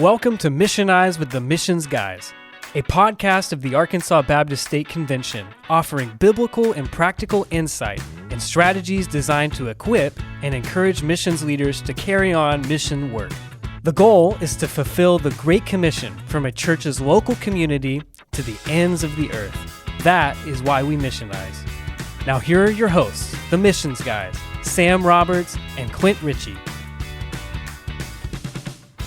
Welcome to Missionize with the Missions Guys, a podcast of the Arkansas Baptist State Convention offering biblical and practical insight and strategies designed to equip and encourage missions leaders to carry on mission work. The goal is to fulfill the Great Commission from a church's local community to the ends of the earth. That is why we missionize. Now here are your hosts, the Missions Guys, Sam Roberts and Clint Ritchie.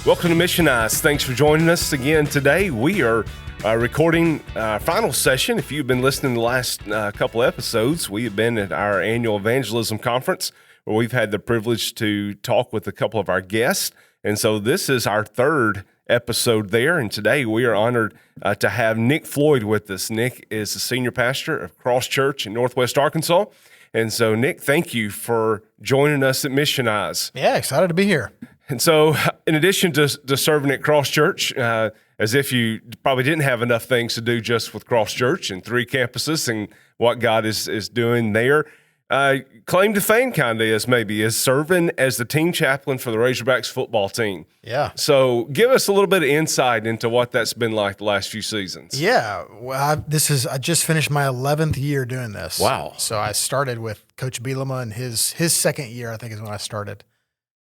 Welcome to Missionize. Thanks for joining us again today. We are recording our final session. If you've been listening to the last couple episodes, we have been at our annual evangelism conference where we've had the privilege to talk with a couple of our guests. And so this is our third episode there. And today we are honored to have Nick Floyd with us. Nick is the senior pastor of Cross Church in Northwest Arkansas. And so, Nick, thank you for joining us at Missionize. Yeah, excited to be here. And so, in addition to serving at Cross Church, as if you probably didn't have enough things to do just with Cross Church and 3 campuses and what God is doing there, claim to fame kind of is serving as the team chaplain for the Razorbacks football team. Yeah. So, give us a little bit of insight into what that's been like the last few seasons. Yeah. Well, I just finished my 11th year doing this. Wow. So I started with Coach Bielema, and his second year, I think, is when I started.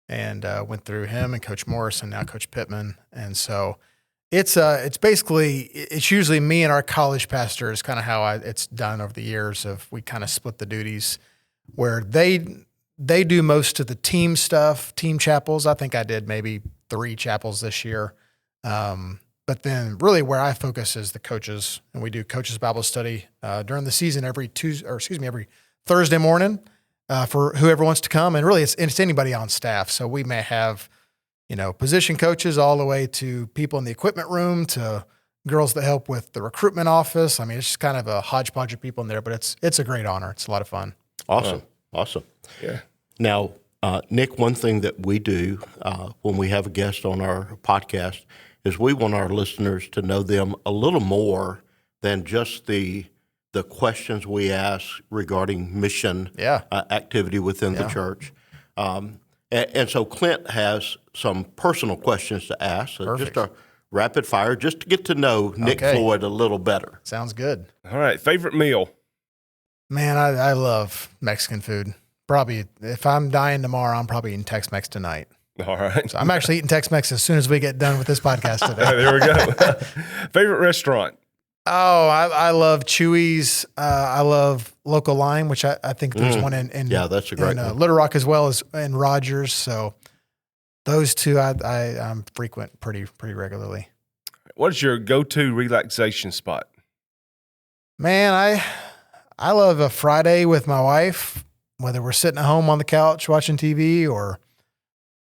And went through him and Coach Morris and now Coach Pittman. And so it's usually me and our college pastor is kind of how it's done over the years. We kind of split the duties where they do most of the team stuff, team chapels. I think I did maybe 3 chapels this year. But then really where I focus is the coaches, and we do coaches Bible study during the season every Thursday morning. For whoever wants to come, and really it's anybody on staff. So we may have, position coaches all the way to people in the equipment room to girls that help with the recruitment office. I mean, it's just kind of a hodgepodge of people in there, but it's a great honor. It's a lot of fun. Awesome. Yeah. Now, Nick, one thing that we do when we have a guest on our podcast is we want our listeners to know them a little more than just the questions we ask regarding mission activity within the church. And so Clint has some personal questions to ask. So just a rapid fire, just to get to know Nick Floyd a little better. Sounds good. All right. Favorite meal? Man, I love Mexican food. Probably, if I'm dying tomorrow, I'm probably eating Tex-Mex tonight. All right. So I'm actually eating Tex-Mex as soon as we get done with this podcast today. There we go. Favorite restaurant? Oh, I love Chewy's. I love Local Lime, which I think there's one in that's a great one. Little Rock as well as in Rogers. So those two I'm frequent pretty regularly. What is your go-to relaxation spot? Man, I love a Friday with my wife, whether we're sitting at home on the couch watching TV or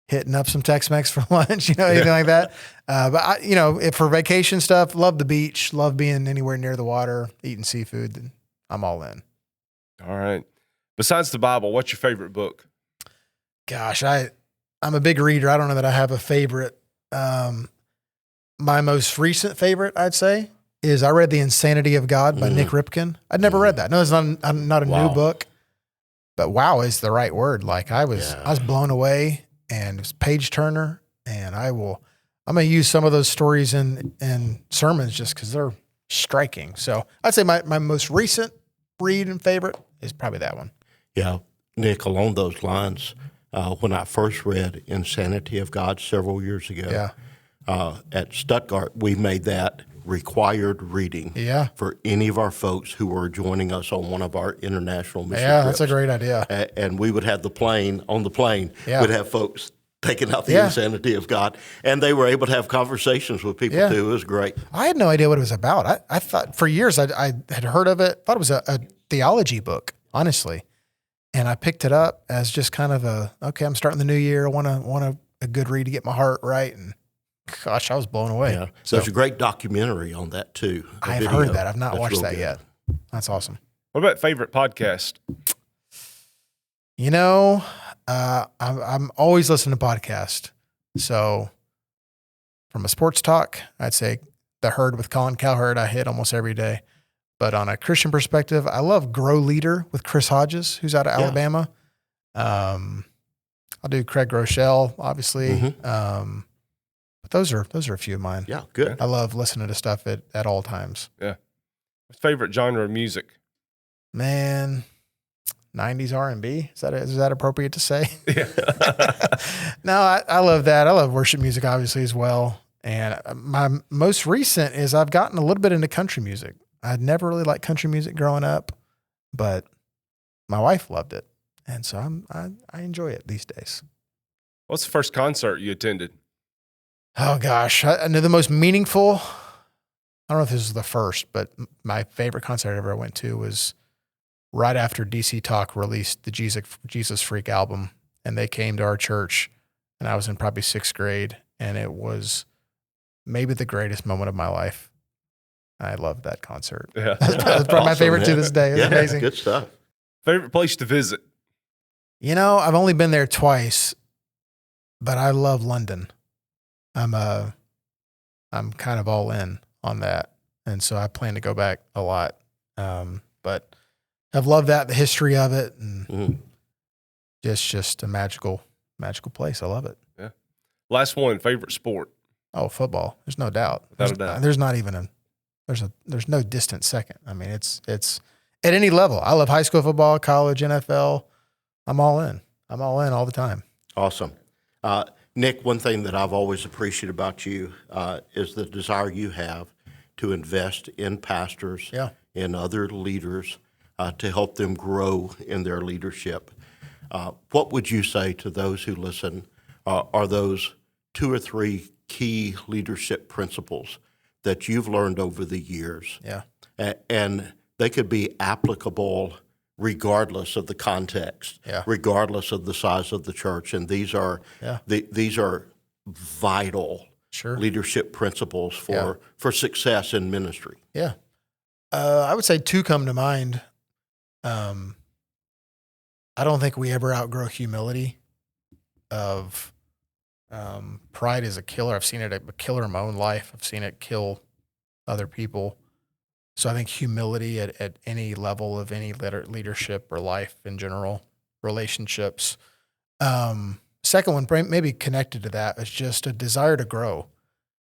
hitting up some Tex-Mex for lunch, anything like that. But if for vacation stuff, love the beach, love being anywhere near the water, eating seafood, then I'm all in. All right. Besides the Bible, what's your favorite book? Gosh, I'm a big reader. I don't know that I have a favorite. My most recent favorite, I'd say, is I read The Insanity of God by Nick Ripken. I'd never read that. No, it's not a new book, but wow is the right word. Like I was blown away. And it's page turner, and I'm going to use some of those stories in sermons just because they're striking. So I'd say my most recent read and favorite is probably that one. Yeah, Nick, along those lines, when I first read Insanity of God several years ago, at Stuttgart, we made that required reading for any of our folks who were joining us on one of our international mission trips. That's a great idea. And we would have on the plane, we'd have folks taking out the Insanity of God, and they were able to have conversations with people too. It was great. I had no idea what it was about. I thought for years I had heard of it, thought it was a theology book, honestly. And I picked it up as just kind of I'm starting the new year. I want a good read to get my heart right. And gosh, I was blown away. Yeah. So there's a great documentary on that too. I've heard that. I've not watched that yet. That's awesome. What about favorite podcast? I'm always listening to podcasts. So from a sports talk, I'd say The Herd with Colin Cowherd I hit almost every day. But on a Christian perspective, I love Grow Leader with Chris Hodges, who's out of Alabama. I'll do Craig Groeschel, obviously. But those are a few of mine. Yeah, good. I love listening to stuff at all times. Yeah. Favorite genre of music? Man, 90s R&B. Is that appropriate to say? Yeah. No, I love that. I love worship music, obviously, as well. And my most recent is I've gotten a little bit into country music. I'd never really liked country music growing up, but my wife loved it. And so I enjoy it these days. What's the first concert you attended? Oh, gosh. I know the most meaningful, I don't know if this was the first, but my favorite concert I ever went to was right after DC Talk released the Jesus Freak album. And they came to our church, and I was in probably 6th grade, and it was maybe the greatest moment of my life. I loved that concert. Yeah. That's probably my favorite to this day. It was amazing. Good stuff. Favorite place to visit? You know, I've only been there twice, but I love London. I'm kind of all in on that. And so I plan to go back a lot. But I've loved that, the history of it, and just a magical place. I love it. Yeah. Last one, favorite sport? Oh, football. There's no doubt. Without a doubt. There's not even there's no distant second. I mean, it's at any level. I love high school football, college, NFL. I'm all in. I'm all in all the time. Awesome. Nick, one thing that I've always appreciated about you is the desire you have to invest in pastors and other leaders to help them grow in their leadership. What would you say to those who listen are those 2 or 3 key leadership principles that you've learned over the years? Yeah. And they could be applicable regardless of the context, regardless of the size of the church. And these are vital leadership principles for success in ministry. Yeah. I would say 2 come to mind. I don't think we ever outgrow humility. Pride is a killer. I've seen it a killer in my own life. I've seen it kill other people. So I think humility at any level of any leadership or life in general, relationships. Second one, maybe connected to that, is just a desire to grow.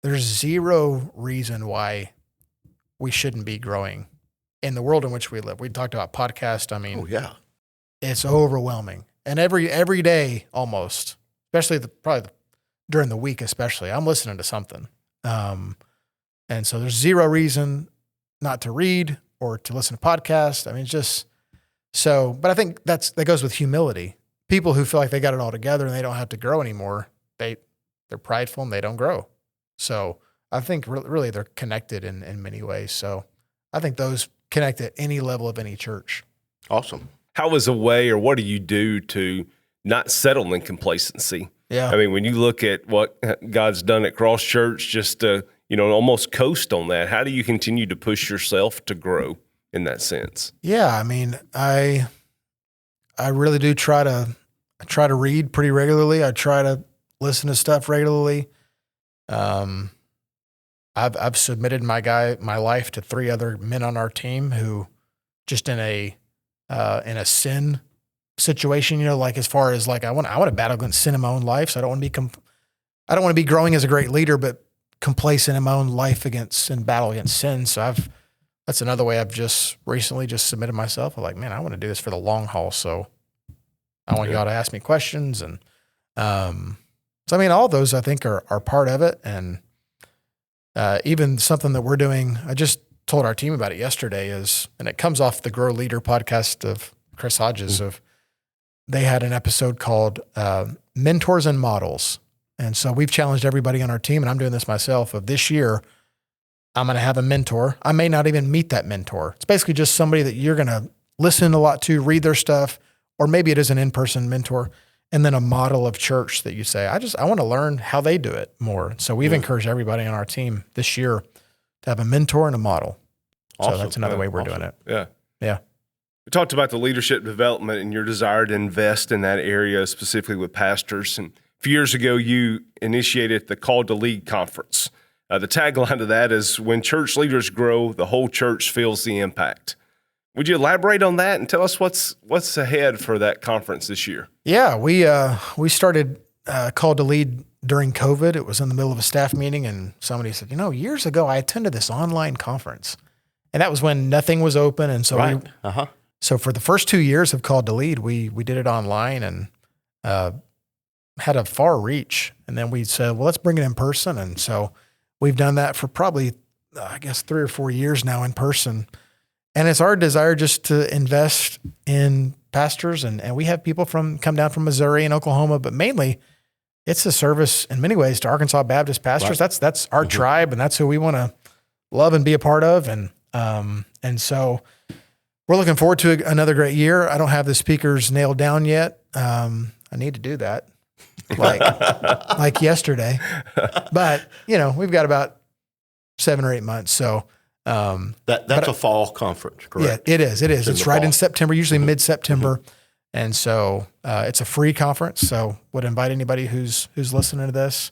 There's zero reason why we shouldn't be growing in the world in which we live. We talked about podcast. I mean, it's overwhelming. And every day almost, especially probably during the week especially, I'm listening to something. And so there's zero reason not to read or to listen to podcasts. I mean, it's just so, but I think that goes with humility. People who feel like they got it all together and they don't have to grow anymore, they're prideful and they don't grow. So I think really they're connected in many ways. So I think those connect at any level of any church. Awesome. How is a way, or what do you do to not settle in complacency? Yeah. I mean, when you look at what God's done at Cross Church, just to, almost coast on that, how do you continue to push yourself to grow in that sense? Yeah. I mean, I really do try to read pretty regularly. I try to listen to stuff regularly. I've submitted my life to 3 other men on our team who just in a sin situation, like as far as like, I want to battle against sin in my own life. So I don't want to be growing as a great leader, but complacent in my own life and battle against sin. So that's another way I've just recently submitted myself. I'm like, man, I want to do this for the long haul. So I want y'all to ask me questions. And, so I mean, all those I think are part of it. And, even something that we're doing, I just told our team about it yesterday and it comes off the Grow Leader podcast of Chris Hodges they had an episode called, Mentors and Models. And so we've challenged everybody on our team, and I'm doing this myself, of this year, I'm going to have a mentor. I may not even meet that mentor. It's basically just somebody that you're going to listen a lot to, read their stuff, or maybe it is an in-person mentor, and then a model of church that you say, I want to learn how they do it more. So we've encouraged everybody on our team this year to have a mentor and a model. Awesome. So that's another way we're doing it. Yeah. Yeah. We talked about the leadership development and your desire to invest in that area, specifically with pastors. And a few years ago, you initiated the Call to Lead conference. The tagline of that is, when church leaders grow, the whole church feels the impact. Would you elaborate on that and tell us what's ahead for that conference this year? Yeah, we started Call to Lead during COVID. It was in the middle of a staff meeting, and somebody said, years ago I attended this online conference, and that was when nothing was open. And so, Right. so for the first 2 years of Called to Lead, we did it online and had a far reach. And then we said, well, let's bring it in person. And so we've done that for probably, 3 or 4 years now in person. And it's our desire just to invest in pastors. And we have people come down from Missouri and Oklahoma, but mainly it's a service in many ways to Arkansas Baptist pastors. Right. That's our tribe, and that's who we want to love and be a part of. And so we're looking forward to another great year. I don't have the speakers nailed down yet. I need to do that like yesterday, but we've got about 7 or 8 months. So, that's a fall conference, correct? Yeah, it is. It's right in September, usually mid-September. And so, it's a free conference. So would invite anybody who's listening to this,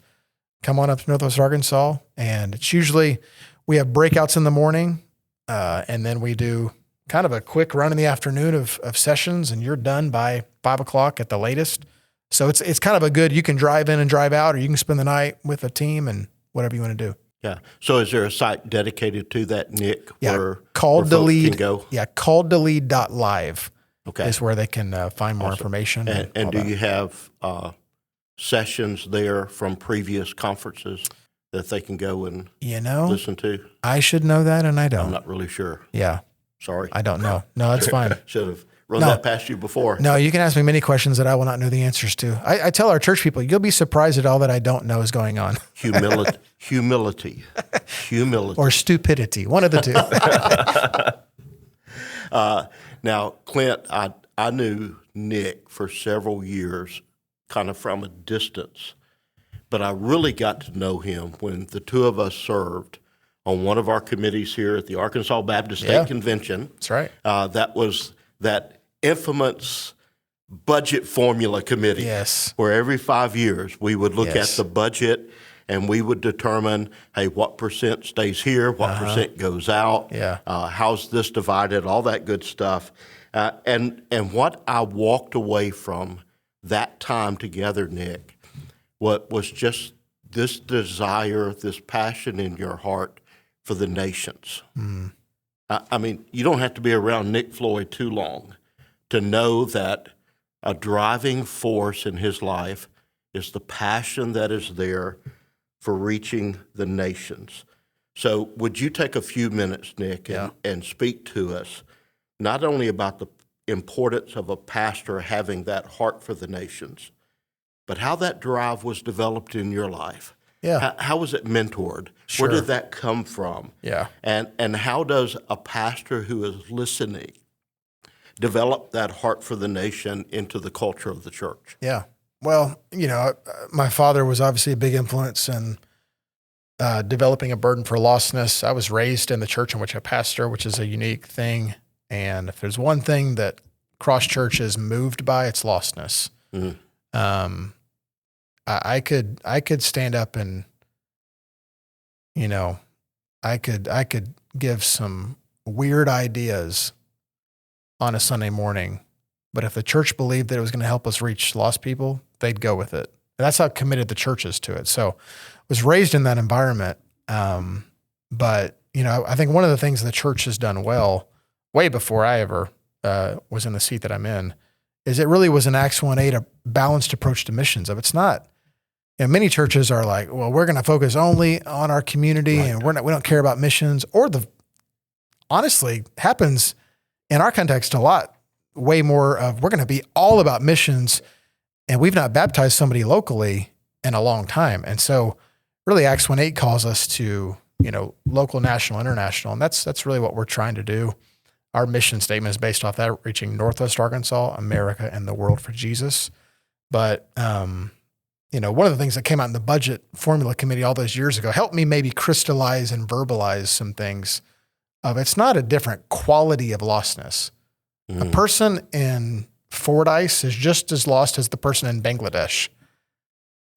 come on up to Northwest Arkansas. And it's usually, we have breakouts in the morning. And then we do kind of a quick run in the afternoon of sessions, and you're done by 5 o'clock at the latest. So it's kind of a good, you can drive in and drive out, or you can spend the night with a team and whatever you want to do. Yeah. So is there a site dedicated to that, Nick? Yeah. Where Called to folks Lead. can go? Yeah. calledtolead.live Okay. is where they can find more information. And do you have sessions there from previous conferences that they can go and listen to? I should know that, and I don't. I'm not really sure. Yeah. Sorry. I don't know. No, that's fine. Should have run that past you before. No, you can ask me many questions that I will not know the answers to. I tell our church people, you'll be surprised at all that I don't know is going on. Humility. Or stupidity, one of the two. Now, Clint, I knew Nick for several years, kind of from a distance, but I really got to know him when the two of us served on one of our committees here at the Arkansas Baptist State Convention. That's right. That was that infamous budget formula committee. Yes. Where every 5 years we would look at the budget and we would determine, hey, what percent stays here, what percent goes out, how's this divided, all that good stuff. And what I walked away from that time together, Nick, what was just this desire, this passion in your heart for the nations. I mean, you don't have to be around Nick Floyd too long to know that a driving force in his life is the passion that is there for reaching the nations. So would you take a few minutes, Nick, and speak to us not only about the importance of a pastor having that heart for the nations, but how that drive was developed in your life? Yeah. How was it mentored? Sure. Where did that come from? Yeah. And how does a pastor who is listening develop that heart for the nation into the culture of the church? Yeah. Well, my father was obviously a big influence in developing a burden for lostness. I was raised in the church in which I pastor, which is a unique thing. And if there's one thing that Cross Church is moved by, it's lostness. Mm-hmm. I could stand up and, I could give some weird ideas on a Sunday morning, but if the church believed that it was going to help us reach lost people, they'd go with it. And that's how committed the church is to it. So I was raised in that environment. But, I think one of the things the church has done well, way before I ever was in the seat that I'm in, is it really was an Acts 1:8, a balanced approach to missions. It's not, many churches are like, well, we're going to focus only on our community and we don't care about missions, or honestly happens in our context a lot, way more of we're going to be all about missions, and we've not baptized somebody locally in a long time. And so really Acts 1:8 calls us to, local, national, international. And that's really what we're trying to do. Our mission statement is based off that, reaching Northwest Arkansas, America, and the world for Jesus. But, one of the things that came out in the budget formula committee all those years ago helped me maybe crystallize and verbalize some things of it's not a different quality of lostness. Mm-hmm. A person in Fordyce is just as lost as the person in Bangladesh.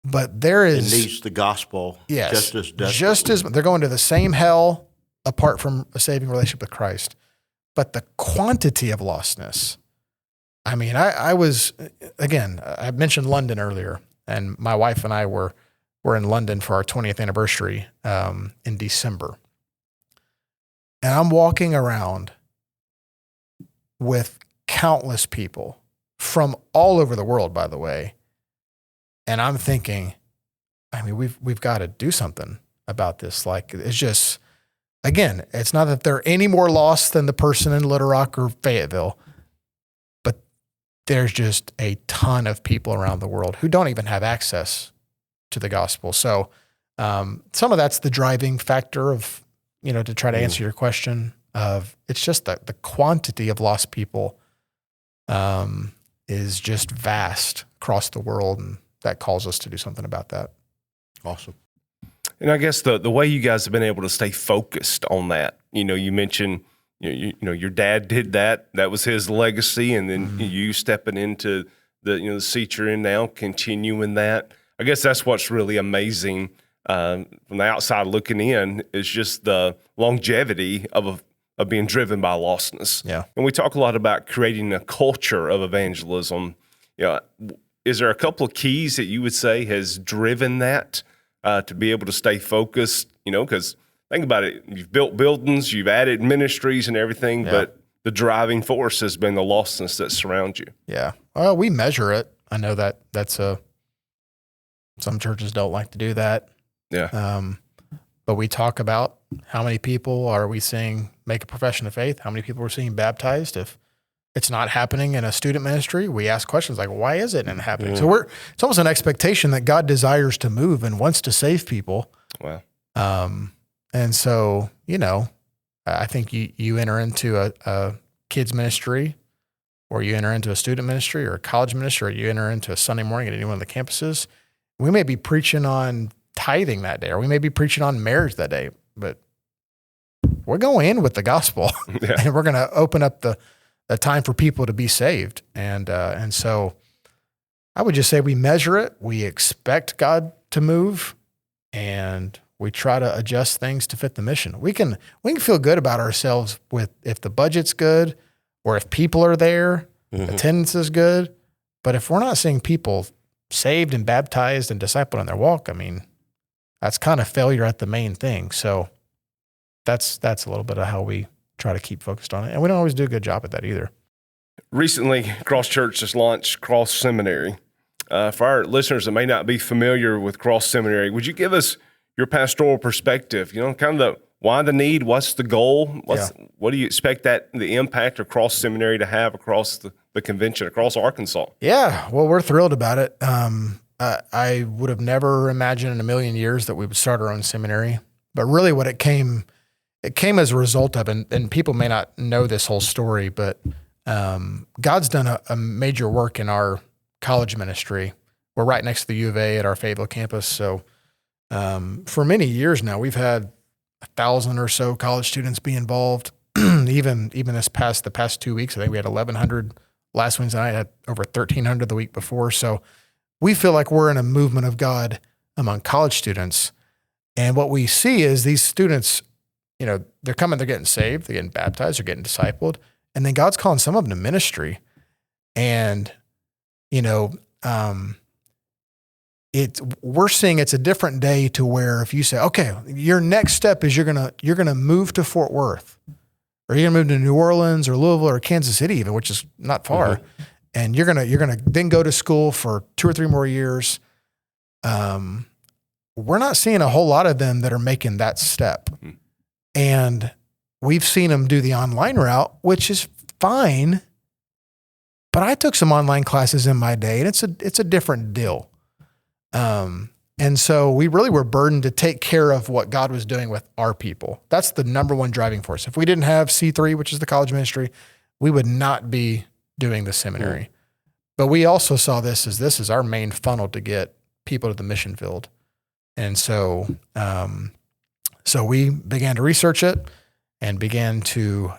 But there is... It needs the gospel just as desperately. Just as... They're going to the same hell apart from a saving relationship with Christ. But the quantity of lostness... I mean, I was... Again, I mentioned London earlier, and my wife and I were we're in London for our 20th anniversary in December. And I'm walking around with countless people from all over the world, by the way. And I'm thinking, I mean, we've got to do something about this. Like, it's just, again, it's not that they're any more lost than the person in Little Rock or Fayetteville, but there's just a ton of people around the world who don't even have access to the gospel. So some of that's the driving factor of, to try to answer your question of, it's just the quantity of lost people is just vast across the world. And that calls us to do something about that. Awesome. And I guess the way you guys have been able to stay focused on that, you mentioned, your dad did that. That was his legacy. And then you stepping into the seat you're in now, continuing that. I guess that's what's really amazing from the outside looking in, is just the longevity of being driven by lostness. Yeah. And we talk a lot about creating a culture of evangelism. Is there a couple of keys that you would say has driven that to be able to stay focused? Because think about it, you've built buildings, you've added ministries and everything, but the driving force has been the lostness that surrounds you. Yeah. Well, we measure it. I know that's some churches don't like to do that. Yeah. But we talk about how many people are we seeing make a profession of faith? How many people are seeing baptized? If it's not happening in a student ministry, we ask questions like, why is it not happening? So it's almost an expectation that God desires to move and wants to save people. Wow. And so, I think you enter into a kids ministry, or you enter into a student ministry or a college ministry, or you enter into a Sunday morning at any one of the campuses. We may be preaching on tithing that day, or we may be preaching on marriage that day, but we're going in with the gospel and we're going to open up the time for people to be saved. And so I would just say we measure it. We expect God to move, and we try to adjust things to fit the mission. We can feel good about ourselves if the budget's good, or if people are there, attendance is good. But if we're not seeing people saved and baptized and discipled in their walk, I mean, that's kind of failure at the main thing. So that's a little bit of how we try to keep focused on it. And we don't always do a good job at that either. Recently, Cross Church just launched Cross Seminary. For our listeners that may not be familiar with Cross Seminary, would you give us your pastoral perspective? Kind of why the need, what's the goal? What do you expect the impact of Cross Seminary to have across the convention, across Arkansas? Yeah, well, we're thrilled about it. I would have never imagined in a million years that we would start our own seminary. But really what it came as a result of, and people may not know this whole story, but God's done a major work in our college ministry. We're right next to the U of A at our Fayetteville campus. So for many years now, we've had 1,000 or so college students be involved. even the past 2 weeks, I think we had 1,100 last Wednesday night. I had over 1,300 the week before. So we feel like we're in a movement of God among college students. And what we see is these students, they're coming, they're getting saved, they're getting baptized, they're getting discipled. And then God's calling some of them to ministry. And, we're seeing it's a different day to where if you say, okay, your next step is you're gonna move to Fort Worth, or you're gonna move to New Orleans or Louisville or Kansas City even, which is not far. And you're gonna then go to school for 2 or 3 more years. We're not seeing a whole lot of them that are making that step. And we've seen them do the online route, which is fine. But I took some online classes in my day, and it's a different deal. And so we really were burdened to take care of what God was doing with our people. That's the number one driving force. If we didn't have C3, which is the college ministry, we would not be doing the seminary. But we also saw this is our main funnel to get people to the mission field. And so, so we began to research it and began to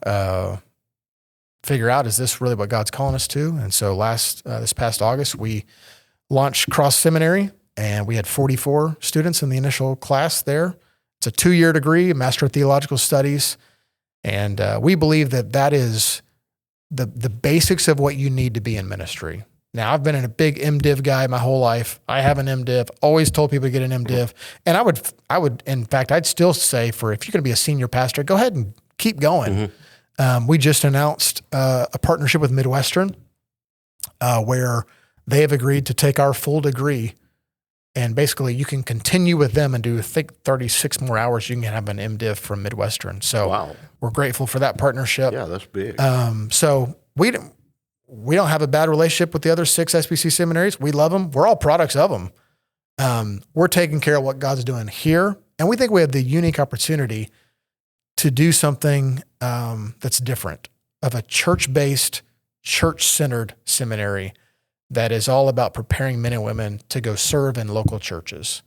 figure out, is this really what God's calling us to? And so this past August, we launched Cross Seminary, and we had 44 students in the initial class there. It's a 2-year degree, a Master of Theological Studies. And we believe that is the basics of what you need to be in ministry. Now, I've been a big MDiv guy my whole life. I have an MDiv, always told people to get an MDiv. And in fact, I'd still say if you're going to be a senior pastor, go ahead and keep going. We just announced a partnership with Midwestern where they have agreed to take our full degree, and basically you can continue with them and do, I think, 36 more hours. You can have an MDiv from Midwestern. So we're grateful for that partnership. Yeah, that's big. So we don't have a bad relationship with the other 6 SBC seminaries. We love them. We're all products of them. We're taking care of what God's doing here. And we think we have the unique opportunity to do something that's different, of a church-based, church-centered seminary that is all about preparing men and women to go serve in local churches.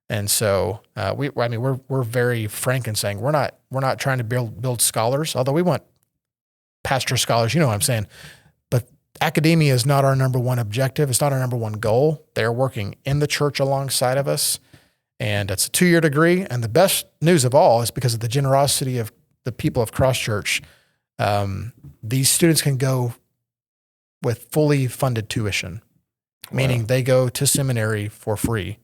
And so we're very frank in saying we're not trying to build scholars, although we want pastor scholars, you know what I'm saying. But academia is not our number one objective. It's not our number one goal. They're working in the church alongside of us. And it's a 2-year degree. And the best news of all is because of the generosity of the people of Cross Church, these students can go with fully funded tuition, meaning they go to seminary for free.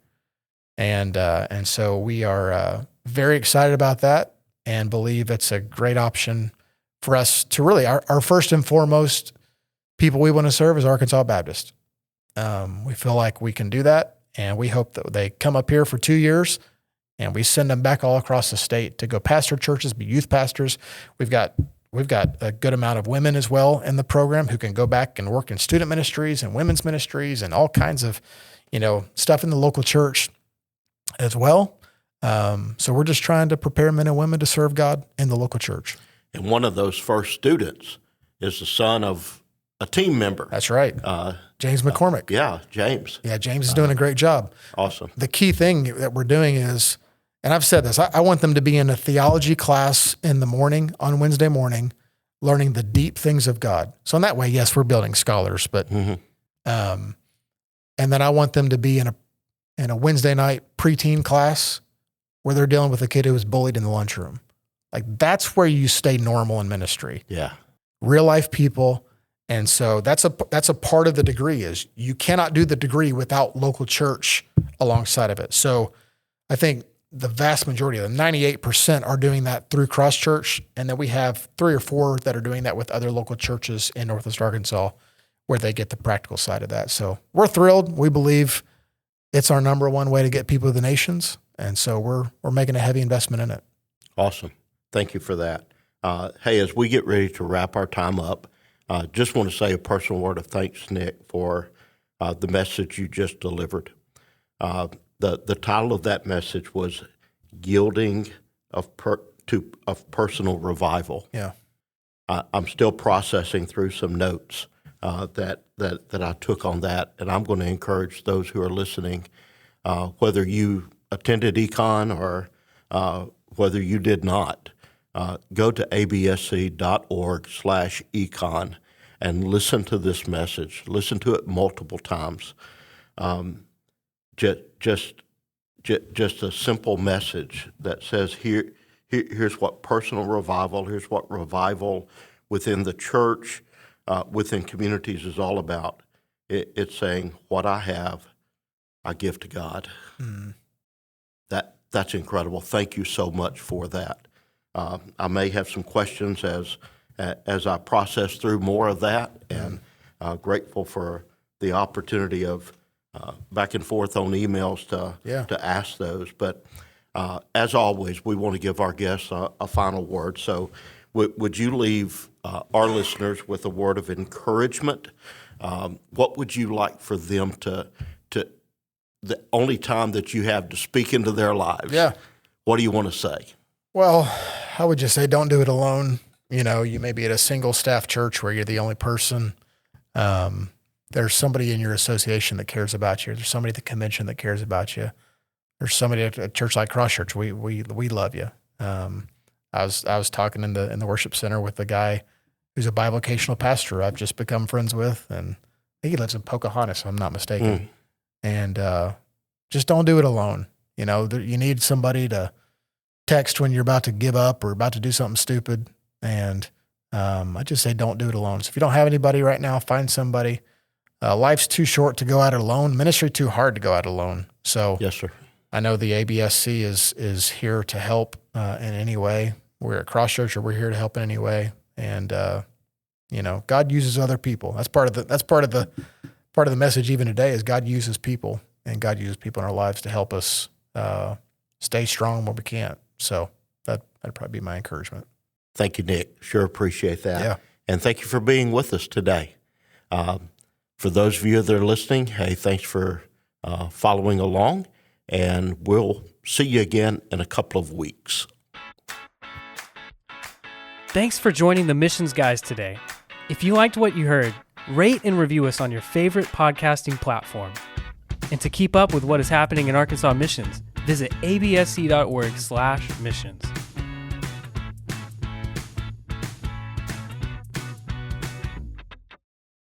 And so we are very excited about that and believe it's a great option for us to really, our first and foremost people we want to serve is Arkansas Baptist. We feel like we can do that. And we hope that they come up here for 2 years and we send them back all across the state to go pastor churches, be youth pastors. We've got a good amount of women as well in the program who can go back and work in student ministries and women's ministries and all kinds of, stuff in the local church as well. So we're just trying to prepare men and women to serve God in the local church. And one of those first students is the son of a team member. That's right. James McCormick. James. Yeah, James is doing a great job. Awesome. The key thing that we're doing is, and I've said this, I want them to be in a theology class in the morning, on Wednesday morning, learning the deep things of God. So in that way, yes, we're building scholars, but, and then I want them to be in a Wednesday night preteen class where they're dealing with a kid who was bullied in the lunchroom. Like, that's where you stay normal in ministry. Yeah. Real life people. And so that's a part of the degree, is you cannot do the degree without local church alongside of it. So I think the vast majority of them, 98%, are doing that through Cross Church. And then we have 3 or 4 that are doing that with other local churches in Northwest Arkansas where they get the practical side of that. So we're thrilled. We believe it's our number one way to get people to the nations. And so we're making a heavy investment in it. Awesome. Thank you for that. Hey, as we get ready to wrap our time up, just want to say a personal word of thanks, Nick, for the message you just delivered. The title of that message was "Yielding of Personal Revival." Yeah, I'm still processing through some notes that I took on that, and I'm going to encourage those who are listening, whether you attended Econ or whether you did not. Go to absc.org/econ and listen to this message. Listen to it multiple times. Just a simple message that says here's what personal revival, here's what revival within the church, within communities is all about. It's saying, what I have, I give to God. That's incredible. Thank you so much for that. I may have some questions as I process through more of that, and grateful for the opportunity of back and forth on emails to ask those. But as always, we want to give our guests a final word. So would you leave our listeners with a word of encouragement? What would you like for them to the only time that you have to speak into their lives? Yeah. What do you want to say? Well, I would just say don't do it alone. You may be at a single staff church where you're the only person. There's somebody in your association that cares about you. There's somebody at the convention that cares about you. There's somebody at a church like Cross Church. We love you. I was talking in the worship center with a guy who's a bivocational pastor I've just become friends with, and I think he lives in Pocahontas, if I'm not mistaken. And just don't do it alone. You need somebody to text when you're about to give up or about to do something stupid. And I just say don't do it alone. So if you don't have anybody right now, find somebody. life's too short to go out alone. Ministry too hard to go out alone. So Yes, sir. I know the ABSC is here to help in any way. We're at Cross Church, or we're here to help in any way. And God uses other people. That's part of the message even today is God uses people, and God uses people in our lives to help us stay strong where we can't. So that'd probably be my encouragement. Thank you, Nick. Sure appreciate that. Yeah. And thank you for being with us today. For those of you that are listening, hey, thanks for following along, and we'll see you again in a couple of weeks. Thanks for joining the Missions Guys today. If you liked what you heard, rate and review us on your favorite podcasting platform. And to keep up with what is happening in Arkansas Missions, visit absc.org/missions.